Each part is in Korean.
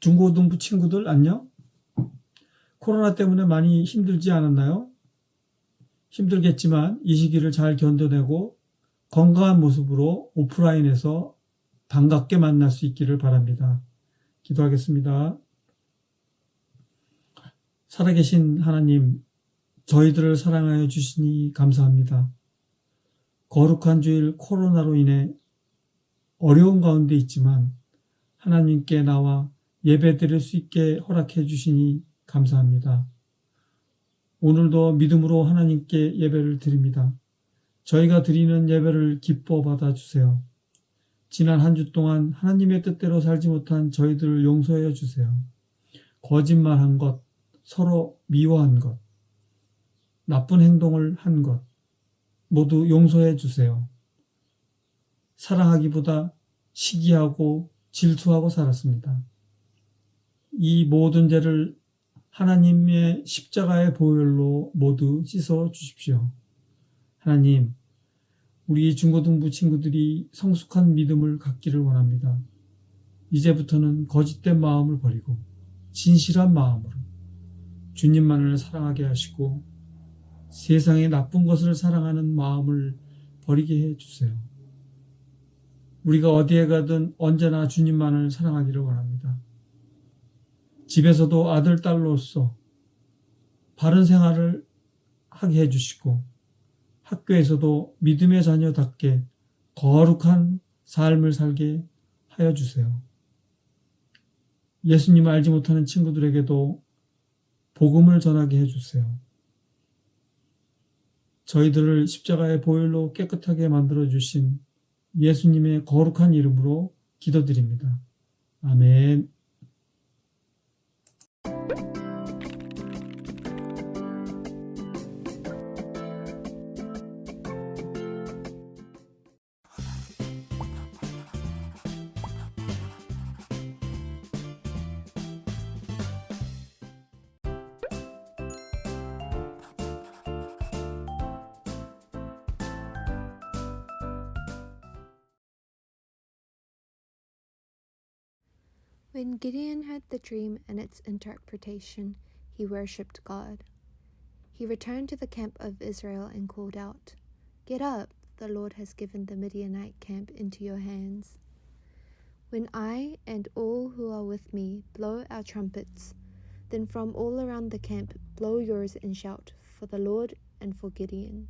중고등부 친구들 안녕? 코로나 때문에 많이 힘들지 않았나요? 힘들겠지만 이 시기를 잘 견뎌내고 건강한 모습으로 오프라인에서 반갑게 만날 수 있기를 바랍니다. 기도하겠습니다. 살아계신 하나님, 저희들을 사랑하여 주시니 감사합니다. 거룩한 주일 코로나로 인해 어려운 가운데 있지만 하나님께 나와 예배 드릴 수 있게 허락해 주시니 감사합니다. 오늘도 믿음으로 하나님께 예배를 드립니다. 저희가 드리는 예배를 기뻐 받아주세요. 지난 한 주 동안 하나님의 뜻대로 살지 못한 저희들을 용서해 주세요. 거짓말한 것, 서로 미워한 것, 나쁜 행동을 한 것 모두 용서해 주세요. 사랑하기보다 시기하고 질투하고 살았습니다. 이 모든 죄를 하나님의 십자가의 보혈로 모두 씻어 주십시오. 하나님, 우리 중고등부 친구들이 성숙한 믿음을 갖기를 원합니다. 이제부터는 거짓된 마음을 버리고 진실한 마음으로 주님만을 사랑하게 하시고 세상의 나쁜 것을 사랑하는 마음을 버리게 해주세요. 우리가 어디에 가든 언제나 주님만을 사랑하기를 원합니다. 집에서도 아들, 딸로서 바른 생활을 하게 해주시고 학교에서도 믿음의 자녀답게 거룩한 삶을 살게 하여 주세요. 예수님을 알지 못하는 친구들에게도 복음을 전하게 해주세요. 저희들을 십자가의 보혈로 깨끗하게 만들어주신 예수님의 거룩한 이름으로 기도드립니다. 아멘. When Gideon heard the dream and its interpretation, he worshipped God. He returned to the camp of Israel and called out, "Get up, the Lord has given the Midianite camp into your hands. When I and all who are with me blow our trumpets, then from all around the camp blow yours and shout for the Lord and for Gideon."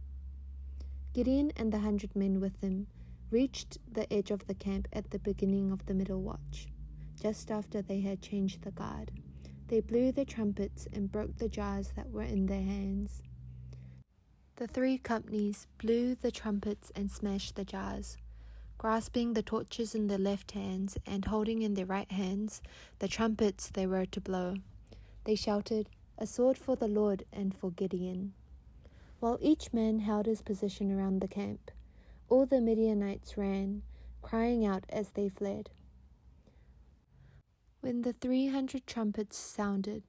Gideon and the 100 men with him reached the edge of the camp at the beginning of the middle watch, just after they had changed the guard. They blew their trumpets and broke the jars that were in their hands. The 3 companies blew the trumpets and smashed the jars. Grasping the torches in their left hands and holding in their right hands the trumpets they were to blow, they shouted, "A sword for the Lord and for Gideon." While each man held his position around the camp, all the Midianites ran, crying out as they fled. When the 300 trumpets sounded,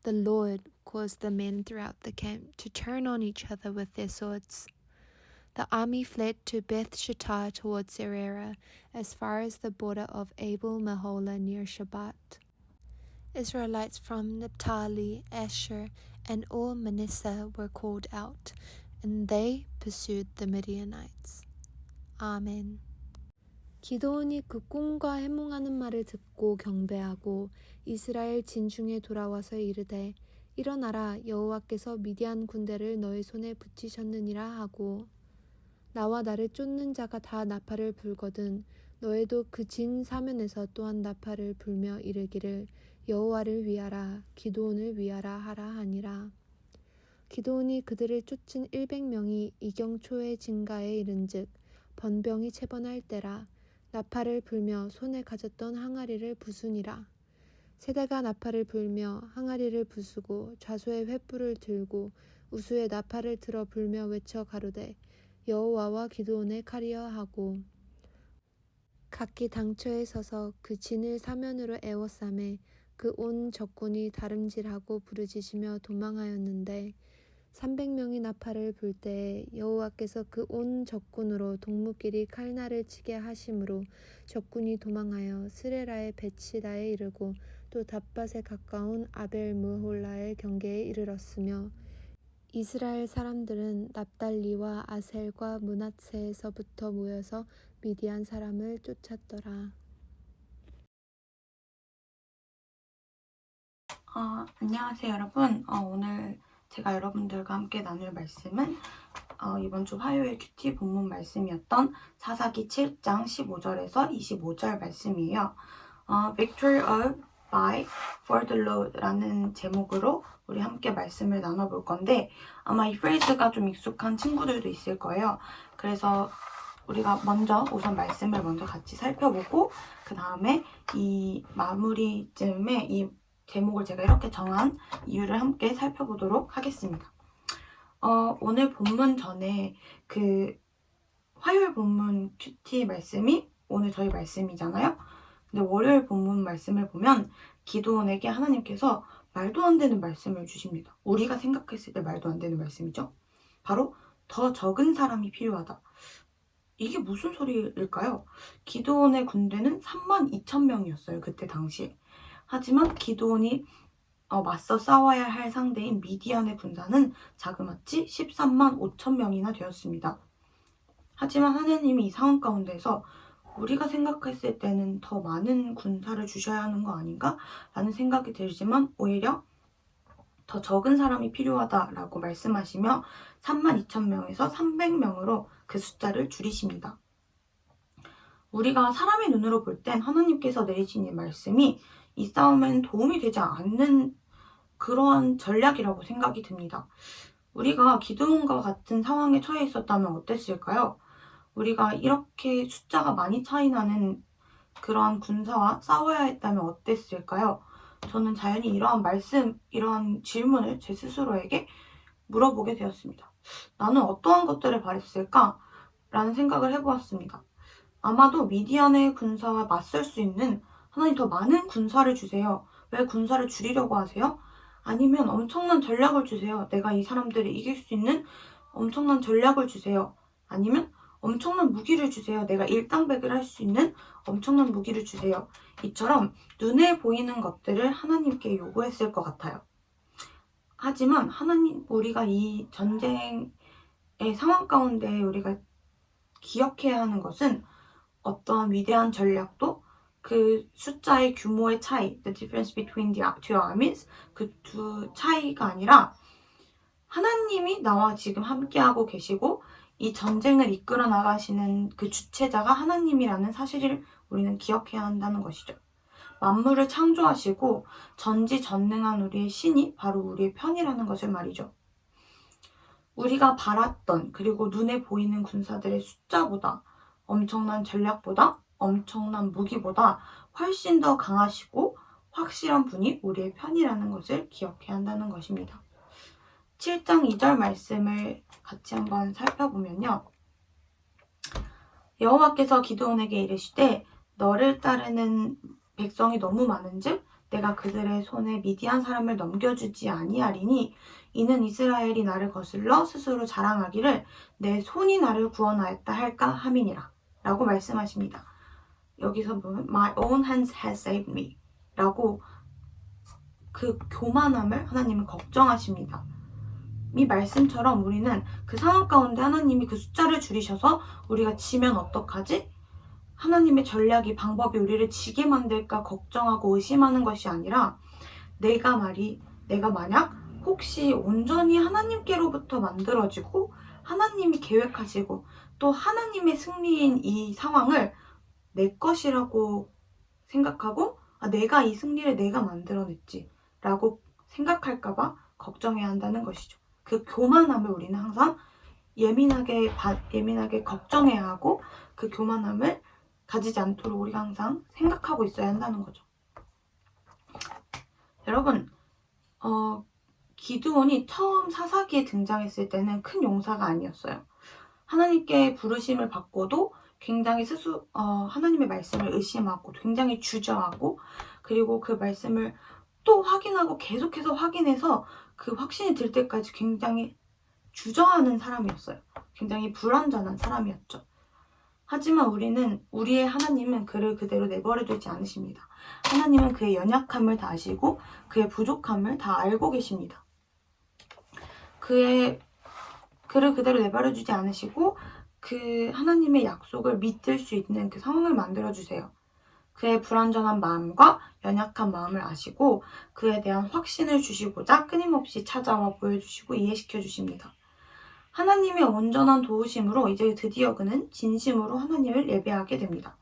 the Lord caused the men throughout the camp to turn on each other with their swords. The army fled to Beth Shittah towards Zerera, as far as the border of Abel Meholah near Shabbat. Israelites from Naphtali, Asher, and all Manasseh were called out, and they pursued the Midianites. Amen. 기드온이 그 꿈과 해몽하는 말을 듣고 경배하고 이스라엘 진중에 돌아와서 이르되, "일어나라, 여호와께서 미디안 군대를 너의 손에 붙이셨느니라" 하고, "나와 나를 쫓는 자가 다 나팔을 불거든 너희도 그 진 사면에서 또한 나팔을 불며 이르기를 여호와를 위하라, 기드온을 위하라 하라 하니라." 기드온이 그들을 쫓은 100명이 이경초의 진가에 이른즉 번병이 채번할 때라. 나팔을 불며 손에 가졌던 항아리를 부수니라. 세대가 나팔을 불며 항아리를 부수고 좌소의 횃불을 들고 우수의 나팔을 들어 불며 외쳐 가로되, "여호와와 기드온의 칼이여" 하고, 각기 당처에 서서 그 진을 사면으로 에워싸매 그 온 적군이 다름질하고 부르짖으며 도망하였는데 300명이 나팔을 불 때에 여호와께서 그 온 적군으로 동무끼리 칼날을 치게 하심으로 적군이 도망하여 스레라의 벳시다에 이르고 또 닷밭에 가까운 아벨 무홀라의 경계에 이르렀으며 이스라엘 사람들은 납달리와 아셀과 므낫세에서부터 모여서 미디안 사람을 쫓았더라. 안녕하세요 여러분. 오늘 제가 여러분들과 함께 나눌 말씀은 이번 주 화요일 큐티 본문 말씀이었던 사사기 7장 15절에서 25절 말씀이에요. Victory of by for the Lord 라는 제목으로 우리 함께 말씀을 나눠볼 건데 아마 이 프레이즈가 좀 익숙한 친구들도 있을 거예요. 그래서 우리가 우선 말씀을 먼저 같이 살펴보고 그 다음에 이 마무리쯤에 이 제목을 제가 이렇게 정한 이유를 함께 살펴보도록 하겠습니다. 오늘 본문 전에 그 화요일 본문 큐티 말씀이 오늘 저희 말씀이잖아요. 근데 월요일 본문 말씀을 보면 기드온에게 하나님께서 말도 안 되는 말씀을 주십니다. 우리가 생각했을 때 말도 안 되는 말씀이죠. 바로 더 적은 사람이 필요하다. 이게 무슨 소리일까요? 기드온의 군대는 32,000명이었어요. 그때 당시에. 하지만 기드온이 맞서 싸워야 할 상대인 미디안의 군사는 자그마치 13만 5천 명이나 되었습니다. 하지만 하나님이 이 상황 가운데서 우리가 생각했을 때는 더 많은 군사를 주셔야 하는 거 아닌가? 라는 생각이 들지만 오히려 더 적은 사람이 필요하다라고 말씀하시며 32,000명에서 300명으로 그 숫자를 줄이십니다. 우리가 사람의 눈으로 볼 땐 하나님께서 내리신 이 말씀이 이 싸움엔 도움이 되지 않는 그러한 전략이라고 생각이 듭니다. 우리가 기드온과 같은 상황에 처해 있었다면 어땠을까요? 우리가 이렇게 숫자가 많이 차이 나는 그러한 군사와 싸워야 했다면 어땠을까요? 저는 자연히 이러한 질문을 제 스스로에게 물어보게 되었습니다. 나는 어떠한 것들을 바랬을까? 라는 생각을 해보았습니다. 아마도 미디안의 군사와 맞설 수 있는 하나님 더 많은 군사를 주세요. 왜 군사를 줄이려고 하세요? 아니면 엄청난 전략을 주세요. 내가 이 사람들을 이길 수 있는 엄청난 전략을 주세요. 아니면 엄청난 무기를 주세요. 내가 일당백을 할 수 있는 엄청난 무기를 주세요. 이처럼 눈에 보이는 것들을 하나님께 요구했을 것 같아요. 하지만 우리가 이 전쟁의 상황 가운데 우리가 기억해야 하는 것은 어떠한 위대한 전략도 그 숫자의 규모의 차이, the difference between the two armies, 그 두 차이가 아니라 하나님이 나와 지금 함께하고 계시고 이 전쟁을 이끌어 나가시는 그 주체자가 하나님이라는 사실을 우리는 기억해야 한다는 것이죠. 만물을 창조하시고 전지전능한 우리의 신이 바로 우리의 편이라는 것을 말이죠. 우리가 바랐던 그리고 눈에 보이는 군사들의 숫자보다 엄청난 전략보다 엄청난 무기보다 훨씬 더 강하시고 확실한 분이 우리의 편이라는 것을 기억해야 한다는 것입니다. 7장 2절 말씀을 같이 한번 살펴보면요. 여호와께서 기드온에게 이르시되 너를 따르는 백성이 너무 많은즉 내가 그들의 손에 미디안 사람을 넘겨주지 아니하리니 이는 이스라엘이 나를 거슬러 스스로 자랑하기를 내 손이 나를 구원하였다 할까 함이니라 라고 말씀하십니다. 여기서 보면 My own hands has saved me 라고 그 교만함을 하나님은 걱정하십니다. 이 말씀처럼 우리는 그 상황 가운데 하나님이 그 숫자를 줄이셔서 우리가 지면 어떡하지? 하나님의 전략이 방법이 우리를 지게 만들까 걱정하고 의심하는 것이 아니라 내가 만약 혹시 온전히 하나님께로부터 만들어지고 하나님이 계획하시고 또 하나님의 승리인 이 상황을 내 것이라고 생각하고 내가 이 승리를 내가 만들어냈지 라고 생각할까봐 걱정해야 한다는 것이죠. 그 교만함을 우리는 항상 예민하게 걱정해야 하고 그 교만함을 가지지 않도록 우리가 항상 생각하고 있어야 한다는 거죠. 여러분, 기드온이 처음 사사기에 등장했을 때는 큰 용사가 아니었어요. 하나님께 부르심을 받고도 굉장히 하나님의 말씀을 의심하고 굉장히 주저하고 그리고 그 말씀을 또 확인하고 계속해서 확인해서 그 확신이 들 때까지 굉장히 주저하는 사람이었어요. 굉장히 불완전한 사람이었죠. 하지만 우리의 하나님은 그를 그대로 내버려두지 않으십니다. 하나님은 그의 연약함을 다 아시고 그의 부족함을 다 알고 계십니다. 그를 그대로 내버려두지 않으시고 그 하나님의 약속을 믿을 수 있는 그 상황을 만들어주세요. 그의 불완전한 마음과 연약한 마음을 아시고 그에 대한 확신을 주시고자 끊임없이 찾아와 보여주시고 이해시켜 주십니다. 하나님의 온전한 도우심으로 이제 드디어 그는 진심으로 하나님을 예배하게 됩니다.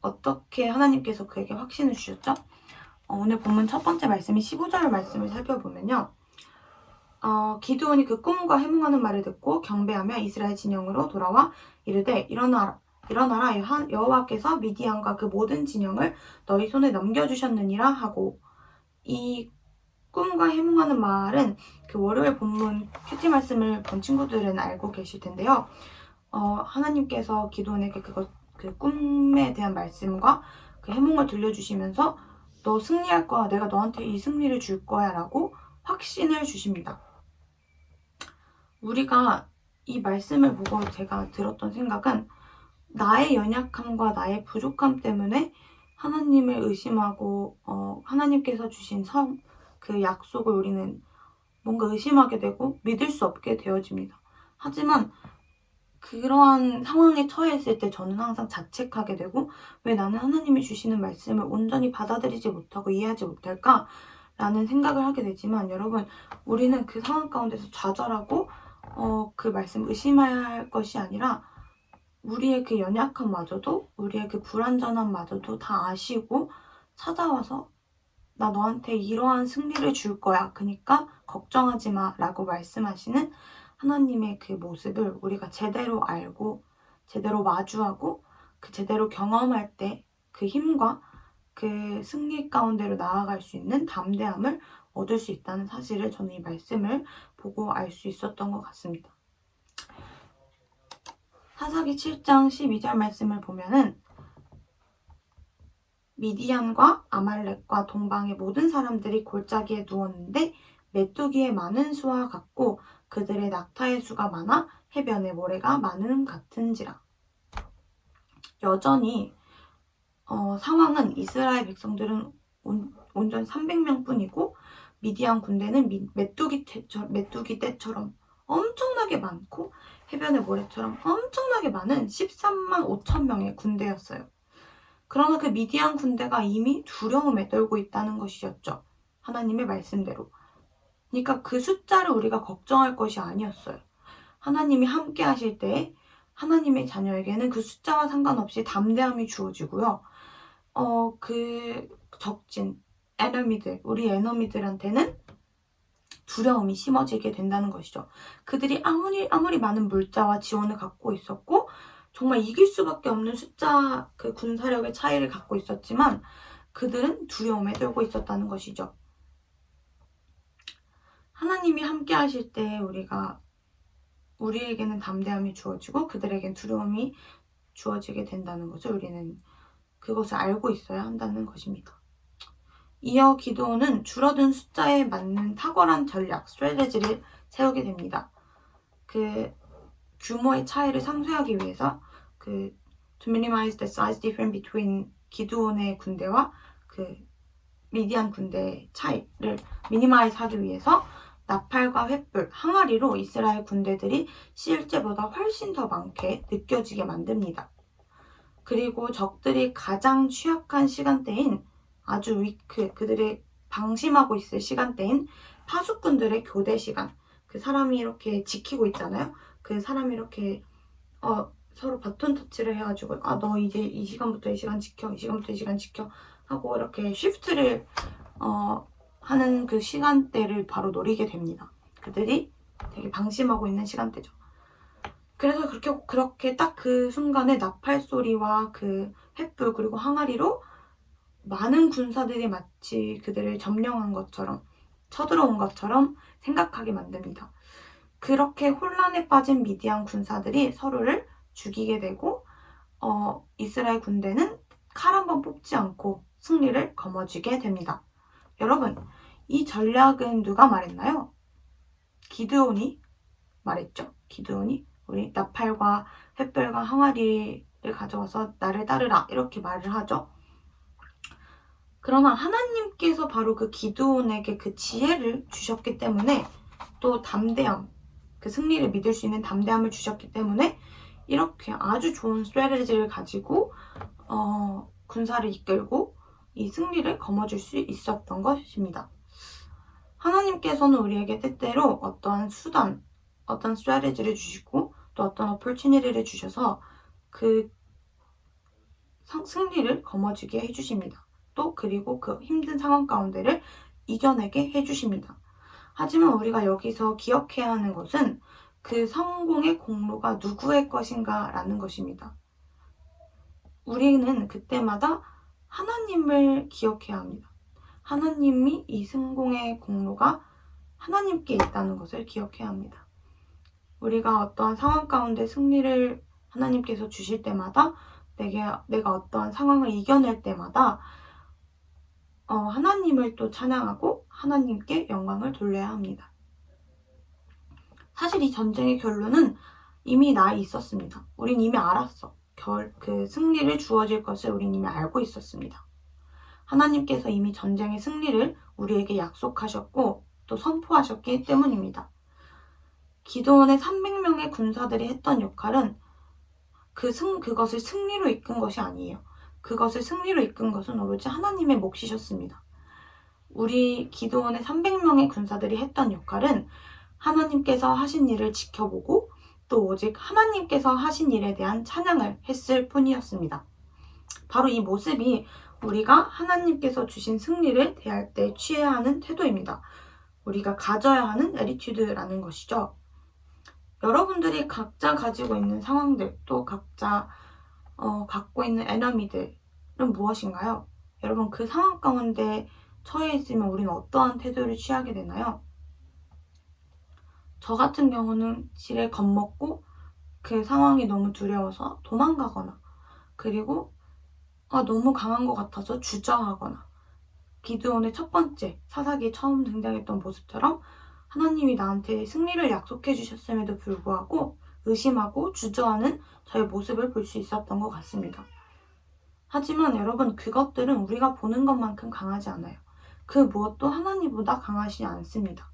어떻게 하나님께서 그에게 확신을 주셨죠? 오늘 본문 첫 번째 말씀이 15절 말씀을 살펴보면요. 기드온이 그 꿈과 해몽하는 말을 듣고 경배하며 이스라엘 진영으로 돌아와 이르되 일어나라 여호와께서 미디안과 그 모든 진영을 너희 손에 넘겨주셨느니라 하고, 이 꿈과 해몽하는 말은 그 월요일 본문 큐티 말씀을 본 친구들은 알고 계실 텐데요. 하나님께서 기드온에게 그 꿈에 대한 말씀과 그 해몽을 들려주시면서 너 승리할 거야, 내가 너한테 이 승리를 줄 거야 라고 확신을 주십니다. 우리가 이 말씀을 보고 제가 들었던 생각은 나의 연약함과 나의 부족함 때문에 하나님을 의심하고 하나님께서 주신 그 약속을 우리는 뭔가 의심하게 되고 믿을 수 없게 되어집니다. 하지만 그러한 상황에 처했을 때 저는 항상 자책하게 되고 왜 나는 하나님이 주시는 말씀을 온전히 받아들이지 못하고 이해하지 못할까? 라는 생각을 하게 되지만 여러분, 우리는 그 상황 가운데서 좌절하고 그 말씀 의심할 것이 아니라 우리의 그 연약함마저도 우리의 그 불완전함마저도 다 아시고 찾아와서 나 너한테 이러한 승리를 줄 거야. 그러니까 걱정하지 마 라고 말씀하시는 하나님의 그 모습을 우리가 제대로 알고 제대로 마주하고 그 제대로 경험할 때 그 힘과 그 승리 가운데로 나아갈 수 있는 담대함을 얻을 수 있다는 사실을 저는 이 말씀을 보고 알 수 있었던 것 같습니다. 사사기 7장 12절 말씀을 보면은 미디안과 아말렉과 동방의 모든 사람들이 골짜기에 누웠는데 메뚜기의 많은 수와 같고 그들의 낙타의 수가 많아 해변의 모래가 많음 같은지라. 여전히 상황은 이스라엘 백성들은 온전 300명 뿐이고 미디안 군대는 메뚜기 떼처럼 엄청나게 많고 해변의 모래처럼 엄청나게 많은 13만 5천 명의 군대였어요. 그러나 그 미디안 군대가 이미 두려움에 떨고 있다는 것이었죠. 하나님의 말씀대로. 그러니까 그 숫자를 우리가 걱정할 것이 아니었어요. 하나님이 함께 하실 때 하나님의 자녀에게는 그 숫자와 상관없이 담대함이 주어지고요. 그 적진, 우리 에너미들한테는 두려움이 심어지게 된다는 것이죠. 그들이 아무리 많은 물자와 지원을 갖고 있었고 정말 이길 수밖에 없는 숫자, 그 군사력의 차이를 갖고 있었지만 그들은 두려움에 떨고 있었다는 것이죠. 하나님이 함께 하실 때 우리에게는 담대함이 주어지고 그들에겐 두려움이 주어지게 된다는 것을 우리는 그것을 알고 있어야 한다는 것입니다. 이어 기드온은 줄어든 숫자에 맞는 탁월한 전략, 스트래테지를 세우게 됩니다. 그 규모의 차이를 상쇄하기 위해서 to minimize the size difference between 기드온의 군대와 그 미디안 군대의 차이를 미니마이즈 하기 위해서 나팔과 횃불, 항아리로 이스라엘 군대들이 실제보다 훨씬 더 많게 느껴지게 만듭니다. 그리고 적들이 가장 취약한 시간대인 아주 그들의 방심하고 있을 시간대인 파수꾼들의 교대 시간, 그 사람이 이렇게 지키고 있잖아요. 그 사람이 이렇게 서로 바톤 터치를 해가지고 너 이제 이 시간부터 이 시간 지켜, 이 시간부터 이 시간 지켜 하고 이렇게 쉬프트를 하는 그 시간대를 바로 노리게 됩니다. 그들이 되게 방심하고 있는 시간대죠. 그래서 그렇게 딱 그 순간에 나팔 소리와 그 횃불 그리고 항아리로 많은 군사들이 마치 그들을 점령한 것처럼 쳐들어온 것처럼 생각하게 만듭니다. 그렇게 혼란에 빠진 미디안 군사들이 서로를 죽이게 되고 이스라엘 군대는 칼 한 번 뽑지 않고 승리를 거머쥐게 됩니다. 여러분, 이 전략은 누가 말했나요? 기드온이 말했죠. 기드온이 우리 나팔과 횃불과 항아리 가져와서 나를 따르라 이렇게 말을 하죠. 그러나 하나님께서 바로 그 기드온에게 그 지혜를 주셨기 때문에 또 담대함, 그 승리를 믿을 수 있는 담대함을 주셨기 때문에 이렇게 아주 좋은 스트래티지를 가지고 군사를 이끌고 이 승리를 거머쥘 수 있었던 것입니다. 하나님께서는 우리에게 때때로 어떠한 수단, 어떤 스트래티지를 주시고 또 어떤 opportunity를 주셔서 그 승리를 거머쥐게 해주십니다. 또 그리고 그 힘든 상황 가운데를 이겨내게 해주십니다. 하지만 우리가 여기서 기억해야 하는 것은 그 성공의 공로가 누구의 것인가 라는 것입니다. 우리는 그때마다 하나님을 기억해야 합니다. 하나님이 이 성공의 공로가 하나님께 있다는 것을 기억해야 합니다. 우리가 어떠한 상황 가운데 승리를 하나님께서 주실 때마다 내가 어떠한 상황을 이겨낼 때마다 하나님을 또 찬양하고 하나님께 영광을 돌려야 합니다. 사실 이 전쟁의 결론은 이미 나 있었습니다. 우린 이미 알았어. 그 승리를 주어질 것을 우린 이미 알고 있었습니다. 하나님께서 이미 전쟁의 승리를 우리에게 약속하셨고 또 선포하셨기 때문입니다. 기드온의 300명의 군사들이 했던 역할은 그것을 승리로 이끈 것이 아니에요. 그것을 승리로 이끈 것은 오로지 하나님의 몫이셨습니다. 우리 기드온의 300명의 군사들이 했던 역할은 하나님께서 하신 일을 지켜보고 또 오직 하나님께서 하신 일에 대한 찬양을 했을 뿐이었습니다. 바로 이 모습이 우리가 하나님께서 주신 승리를 대할 때 취해야 하는 태도입니다. 우리가 가져야 하는 애티튜드라는 것이죠. 여러분들이 각자 가지고 있는 상황들, 또 각자 갖고 있는 에너미들은 무엇인가요? 여러분 그 상황 가운데 처해 있으면 우리는 어떠한 태도를 취하게 되나요? 저 같은 경우는 지레 겁먹고 그 상황이 너무 두려워서 도망가거나 그리고 너무 강한 것 같아서 주저하거나 기드온의 첫 번째 사사기에 처음 등장했던 모습처럼 하나님이 나한테 승리를 약속해 주셨음에도 불구하고 의심하고 주저하는 저의 모습을 볼 수 있었던 것 같습니다. 하지만 여러분 그것들은 우리가 보는 것만큼 강하지 않아요. 그 무엇도 하나님보다 강하지 않습니다.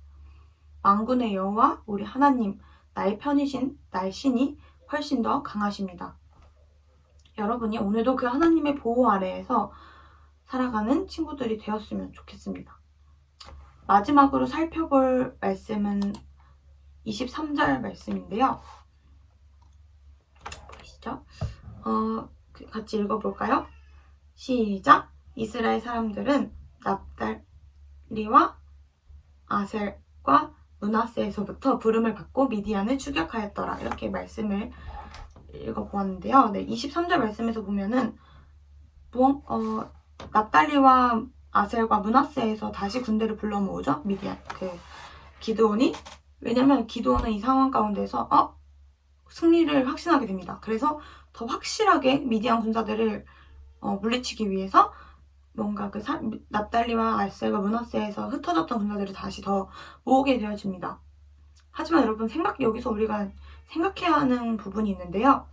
만군의 여호와 우리 하나님 나의 편이신 나의 신이 훨씬 더 강하십니다. 여러분이 오늘도 그 하나님의 보호 아래에서 살아가는 친구들이 되었으면 좋겠습니다. 마지막으로 살펴볼 말씀은 23절 말씀인데요. 보이시죠? 같이 읽어볼까요? 시작! 이스라엘 사람들은 납달리와 아셀과 므낫세에서부터 부름을 받고 미디안을 추격하였더라. 이렇게 말씀을 읽어보았는데요. 23절 말씀에서 보면은 납달리와 아셀과 므낫세에서 다시 군대를 불러 모으죠. 미디안 기드온이. 왜냐면 기드온은 이 상황 가운데서 승리를 확신하게 됩니다. 그래서 더 확실하게 미디안 군사들을 물리치기 위해서 뭔가 납달리와 아셀과 므낫세에서 흩어졌던 군사들을 다시 더 모으게 되어집니다. 하지만 여러분 여기서 우리가 생각해야 하는 부분이 있는데요.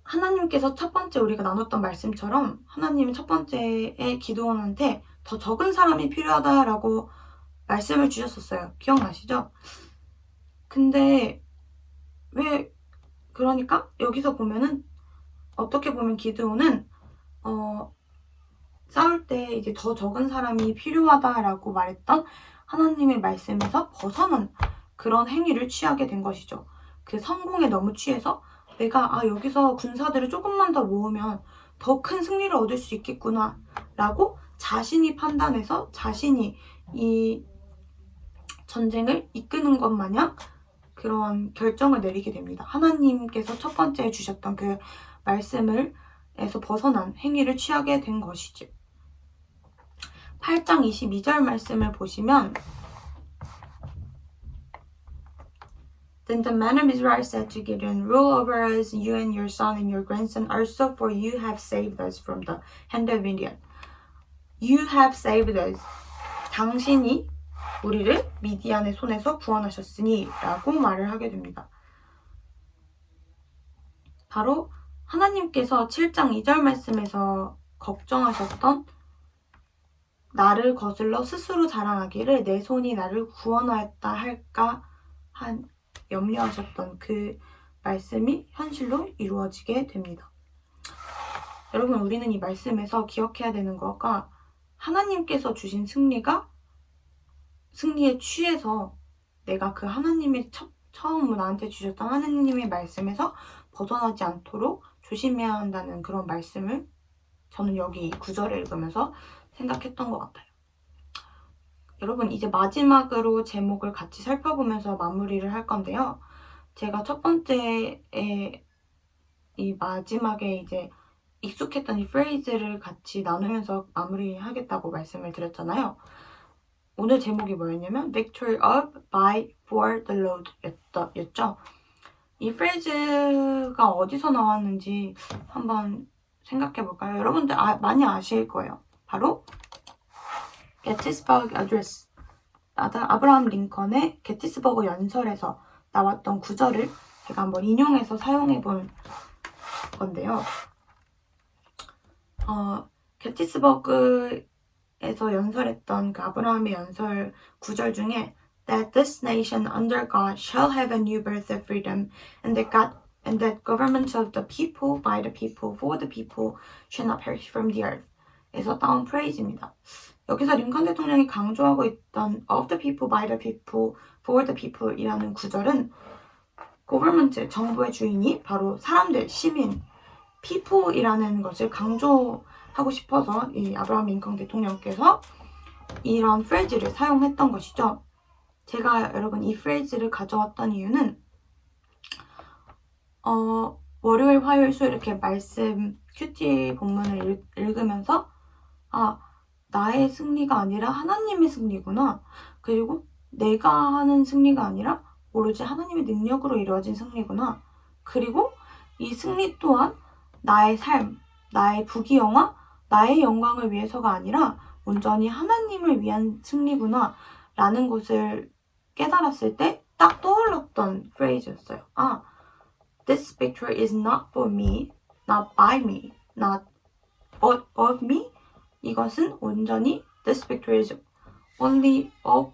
하나님께서 첫 번째 우리가 나눴던 말씀처럼 하나님은 첫 번째에 기드온한테 더 적은 사람이 필요하다라고 말씀을 주셨었어요. 기억나시죠? 근데 그러니까 여기서 보면은 어떻게 보면 기드온은 싸울 때 이제 더 적은 사람이 필요하다라고 말했던 하나님의 말씀에서 벗어난 그런 행위를 취하게 된 것이죠. 그 성공에 너무 취해서 내가 여기서 군사들을 조금만 더 모으면 더 큰 승리를 얻을 수 있겠구나 라고 자신이 판단해서 자신이 이 전쟁을 이끄는 것 마냥 그런 결정을 내리게 됩니다. 하나님께서 첫 번째 주셨던 그 말씀에서 벗어난 행위를 취하게 된 것이죠. 8장 22절 말씀을 보시면 Then the man of Israel said to Gideon, Rule over us, you and your son and your grandson also, for you have saved us from the hand of Midian. You have saved us. 당신이 우리를 미디안의 손에서 구원하셨으니 라고 말을 하게 됩니다. 바로 하나님께서 7장 2절 말씀에서 걱정하셨던 나를 거슬러 스스로 자랑하기를 내 손이 나를 구원하였다 할까 한 염려하셨던 그 말씀이 현실로 이루어지게 됩니다. 여러분, 우리는 이 말씀에서 기억해야 되는 거가 하나님께서 주신 승리에 취해서 내가 그 하나님의 처음 나한테 주셨던 하나님의 말씀에서 벗어나지 않도록 조심해야 한다는 그런 말씀을 저는 여기 이 구절을 읽으면서 생각했던 것 같아요. 여러분, 이제 마지막으로 제목을 같이 살펴보면서 마무리를 할 건데요. 제가 첫 번째에 이 마지막에 이제 익숙했던 이 프레이즈를 같이 나누면서 마무리하겠다고 말씀을 드렸잖아요. 오늘 제목이 뭐였냐면 Victory of, by, for the Lord 였죠. 이 프레이즈가 어디서 나왔는지 한번 생각해 볼까요? 여러분들 많이 아실 거예요. 바로 게티스버그 어드레스, 아브라함 링컨의 게티스버그 연설에서 나왔던 구절을 제가 한번 인용해서 사용해 볼 건데요. 게티스버그에서 연설했던 그 아브라함의 연설 구절 중에 That this nation under God shall have a new birth of freedom, and that government of the people, by the people, for the people, shall not perish from the earth. 에서 따온 프레이즈입니다. 여기서 링컨 대통령이 강조하고 있던 of the people, by the people, for the people 이라는 구절은 government, 정부의 주인이 바로 사람들, 시민, people이라는 것을 강조하고 싶어서 이 아브라함 링컨 대통령께서 이런 프레이즈를 사용했던 것이죠. 제가 여러분 이 프레이즈를 가져왔던 이유는 월요일, 화요일, 수요일 이렇게 말씀 큐티 본문을 읽으면서 나의 승리가 아니라 하나님의 승리구나. 그리고 내가 하는 승리가 아니라 오로지 하나님의 능력으로 이루어진 승리구나. 그리고 이 승리 또한 나의 삶, 나의 부귀영화, 나의 영광을 위해서가 아니라 온전히 하나님을 위한 승리구나 라는 것을 깨달았을 때 딱 떠올랐던 프레이즈였어요. This victory is not for me, not by me, not of me. 이것은 온전히 this victory is only of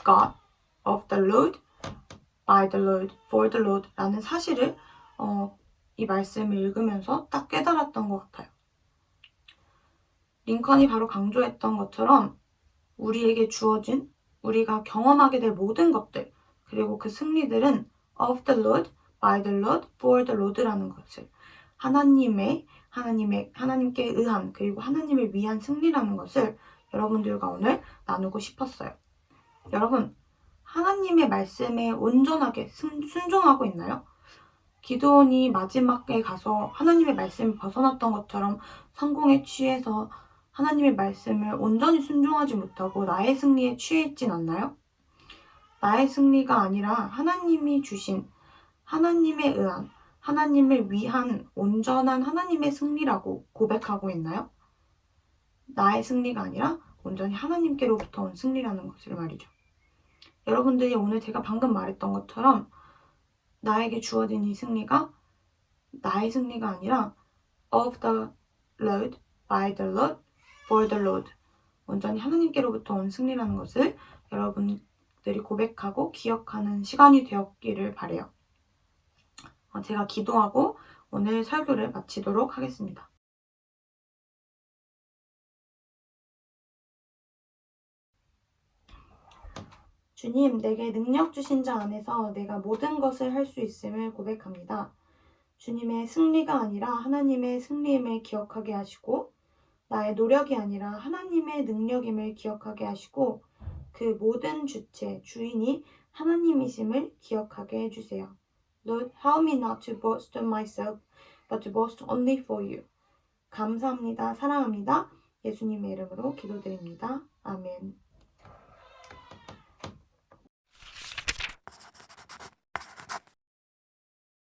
God, of the Lord, by the Lord, for the Lord 라는 사실을 이 말씀을 읽으면서 딱 깨달았던 것 같아요. 링컨이 바로 강조했던 것처럼 우리에게 주어진, 우리가 경험하게 될 모든 것들, 그리고 그 승리들은 of the Lord, by the Lord, for the Lord라는 것을 하나님께 의한, 그리고 하나님을 위한 승리라는 것을 여러분들과 오늘 나누고 싶었어요. 여러분, 하나님의 말씀에 온전하게 순종하고 있나요? 기드온이 마지막에 가서 하나님의 말씀을 벗어났던 것처럼 성공에 취해서 하나님의 말씀을 온전히 순종하지 못하고 나의 승리에 취해 있진 않나요? 나의 승리가 아니라 하나님이 주신, 하나님에 의한, 하나님을 위한 온전한 하나님의 승리라고 고백하고 있나요? 나의 승리가 아니라 온전히 하나님께로부터 온 승리라는 것을 말이죠. 여러분들이 오늘 제가 방금 말했던 것처럼 나에게 주어진 이 승리가 나의 승리가 아니라 of the Lord, by the Lord, for the Lord, 온전히 하나님께로부터 온 승리라는 것을 여러분들이 고백하고 기억하는 시간이 되었기를 바라요. 제가 기도하고 오늘 설교를 마치도록 하겠습니다. 주님, 내게 능력 주신 자 안에서 내가 모든 것을 할 수 있음을 고백합니다. 주님의 승리가 아니라 하나님의 승리임을 기억하게 하시고 나의 노력이 아니라 하나님의 능력임을 기억하게 하시고 그 모든 주체, 주인이 하나님이심을 기억하게 해주세요. Lord, help me not to boast of myself, but to boast only for you. 감사합니다. 사랑합니다. 예수님의 이름으로 기도드립니다. 아멘.